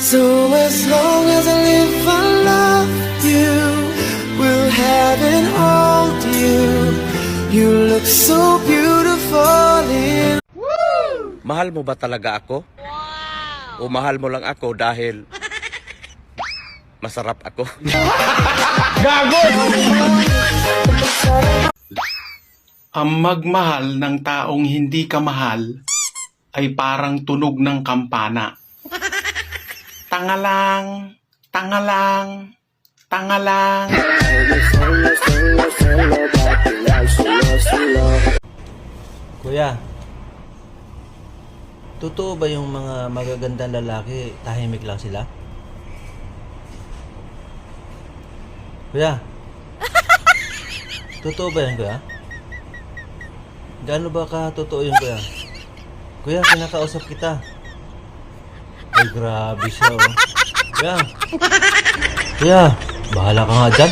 So as long as I live, I love you. Will have and hold you. You look so beautiful in... Mahal mo ba talaga ako? O mahal mo lang ako dahil masarap ako? Ang magmahal ng taong hindi ka mahal ay parang tunog ng kampana. Tangalang, tangalang, tangalang. Kuya, totoo ba yung mga magagandang lalaki tahimik lang sila? Kuya, totoo ba yan, kuya? Gaano ba ka totoo yun, kuya? Kuya, kinakausap kita. Ay, grabe siya, oh. Kuya, bahala ka nga dyan.